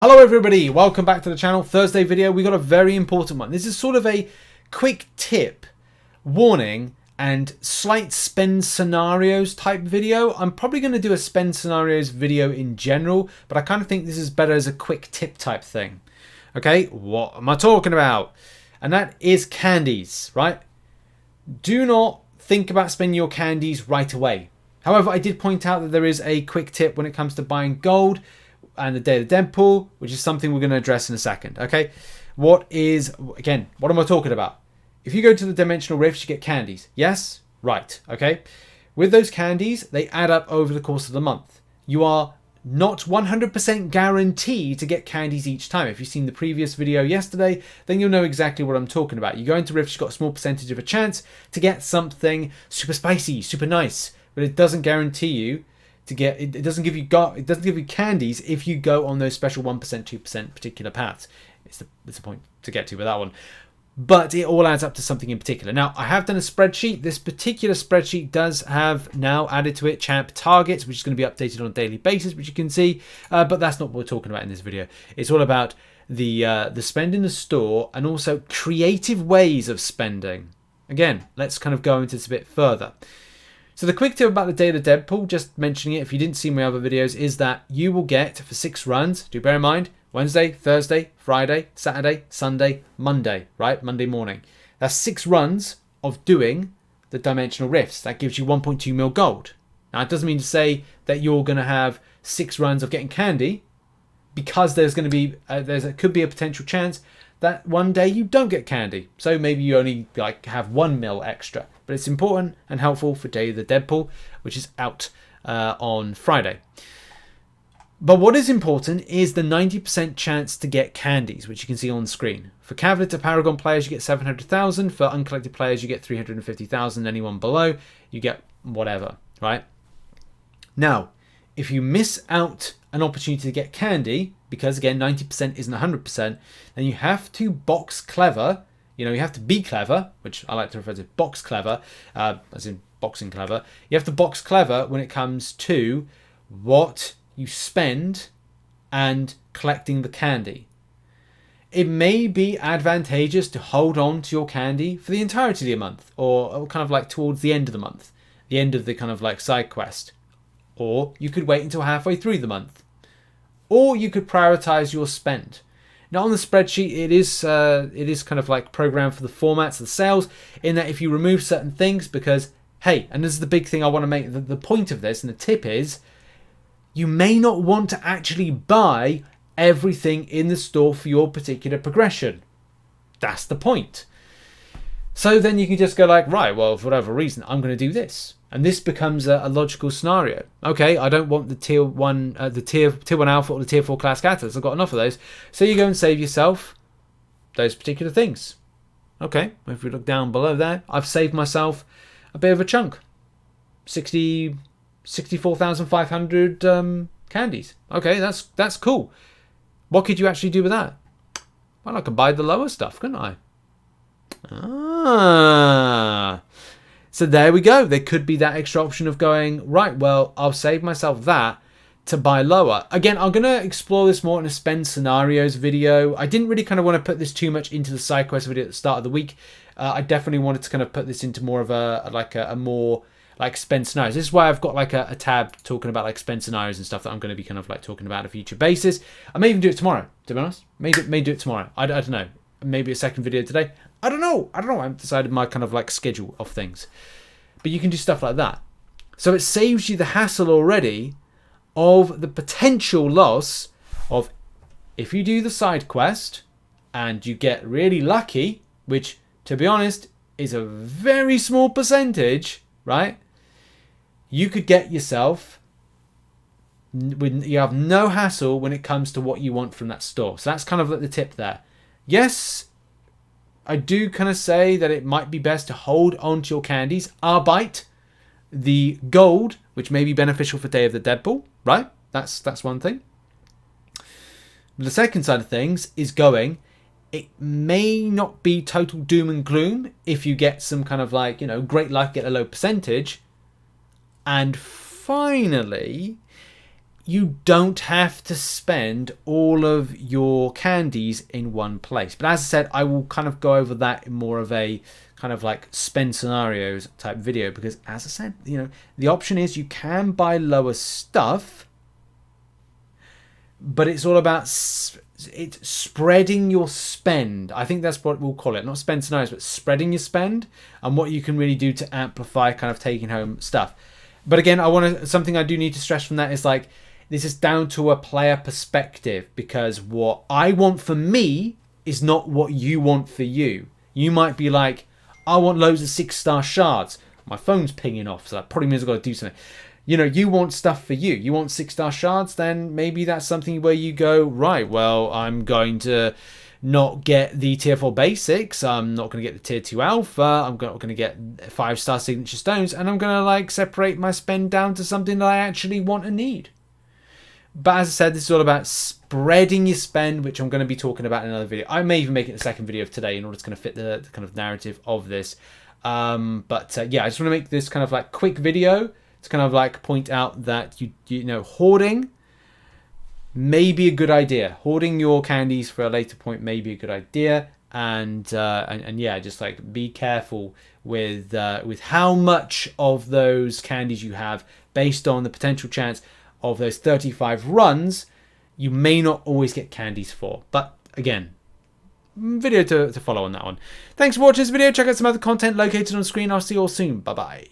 Hello everybody, welcome back to the channel. Thursday video, we got a very important one. This is sort of a quick tip, warning, and slight spend scenarios type video. I'm probably going to do a spend scenarios video in general, but I kind of think this is better as a quick tip type thing. Okay, what am I talking about? And that is candies, right? Do not think about spending your candies right away. However, I did point out that there is a quick tip when it comes to buying gold and the Day of the Deadpool, which is something we're going to address in a second. Okay, what am I talking about? If you go to the dimensional rifts, you get candies. Yes, right. Okay, with those candies, they add up over the course of the month. You are not 100% guaranteed to get candies each time. If you've seen the previous video yesterday, then you'll know exactly what I'm talking about. You go into rifts, you've got a small percentage of a chance to get something super spicy, super nice, but it doesn't guarantee you to get it. Doesn't give you candies if you go on those special 1%, 2% particular paths. It's the point to get to with that one. But it all adds up to something in particular. Now, I have done a spreadsheet. This particular spreadsheet does have now added to it champ targets, which is going to be updated on a daily basis, which you can see. But that's not what we're talking about in this video. It's all about the spend in the store and also creative ways of spending. Again, let's kind of go into this a bit further. So the quick tip about the Day of the Deadpool, just mentioning it if you didn't see my other videos, is that you will get for 6 runs, do bear in mind, Wednesday, Thursday, Friday, Saturday, Sunday, Monday, right? Monday morning. That's 6 runs of doing the dimensional rifts. That gives you 1.2 mil gold. Now, it doesn't mean to say that you're going to have 6 runs of getting candy, because there's going to be, could be a potential chance that one day you don't get candy. So maybe you only have 1 mil extra. But it's important and helpful for Day of the Deadpool, which is out on Friday. But what is important is the 90% chance to get candies, which you can see on the screen. For Cavalry to Paragon players, you get 700,000. For uncollected players, you get 350,000. Anyone below, you get whatever, right? Now, if you miss out an opportunity to get candy, because again, 90% isn't 100%, then you have to box clever. You know, you have to be clever, which I like to refer to box clever, as in boxing clever. You have to box clever when it comes to what you spend and collecting the candy. It may be advantageous to hold on to your candy for the entirety of the month, or kind of like towards the end of the month, the end of the kind of like side quest. Or you could wait until halfway through the month. Or you could prioritize your spend. Now on the spreadsheet, it is kind of like programmed for the formats, the sales, in that if you remove certain things, because, hey, and this is the big thing I want to make, the point of this, and the tip is, you may not want to actually buy everything in the store for your particular progression. That's the point. So then you can just go like, right, well, for whatever reason, I'm going to do this. And this becomes a logical scenario. Okay, I don't want the tier 1 alpha or the tier 4 class catalysts. I've got enough of those. So you go and save yourself those particular things. Okay, if we look down below there, I've saved myself a bit of a chunk. 64,500 candies. Okay, that's cool. What could you actually do with that? Well, I could buy the lower stuff, couldn't I? So there we go. There could be that extra option of going, right, well, I'll save myself that to buy lower. Again, I'm going to explore this more in a spend scenarios video. I didn't really kind of want to put this too much into the side quest video at the start of the week. I definitely wanted to kind of put this into more of a more like spend scenarios. This is why I've got like a tab talking about like spend scenarios and stuff that I'm going to be kind of like talking about on a future basis. I may even do it tomorrow, to be honest. May do it tomorrow. I don't know. Maybe a second video today. I don't know. I haven't decided my kind of like schedule of things. But you can do stuff like that. So it saves you the hassle already of the potential loss of, if you do the side quest and you get really lucky, which to be honest is a very small percentage, right? You could get yourself, you have no hassle when it comes to what you want from that store. So that's kind of like the tip there. Yes, I do kind of say that it might be best to hold on to your candies, albeit the gold, which may be beneficial for Day of the Deadpool, right? That's one thing. The second side of things is it may not be total doom and gloom if you get some kind of like, great luck, get a low percentage. And finally, you don't have to spend all of your candies in one place. But as I said, I will kind of go over that in more of a kind of like spend scenarios type video, because as I said, you know, the option is you can buy lower stuff, but it's all about it's spreading your spend. I think that's what we'll call it, not spend scenarios, but spreading your spend and what you can really do to amplify kind of taking home stuff. But again, something I do need to stress from that is like, this is down to a player perspective, because what I want for me is not what you want for you. You might be like, I want loads of 6-star shards. My phone's pinging off, so that probably means I've got to do something. You know, you want stuff for you. You want 6-star shards, then maybe that's something where you go, right, well, I'm going to not get the tier 4 basics. I'm not going to get the tier 2 alpha. I'm not going to get 5-star signature stones. And I'm going to like separate my spend down to something that I actually want and need. But as I said, this is all about spreading your spend, which I'm going to be talking about in another video. I may even make it the second video of today in order to kind of fit the kind of narrative of this. Yeah, I just want to make this kind of like quick video to kind of like point out that you know, hoarding may be a good idea. Hoarding your candies for a later point may be a good idea. And yeah, just like be careful with how much of those candies you have, based on the potential chance of those 35 runs you may not always get candies for. But again, video to follow on that one. Thanks for watching this video. Check out some other content located on the screen. I'll see you all soon. Bye bye.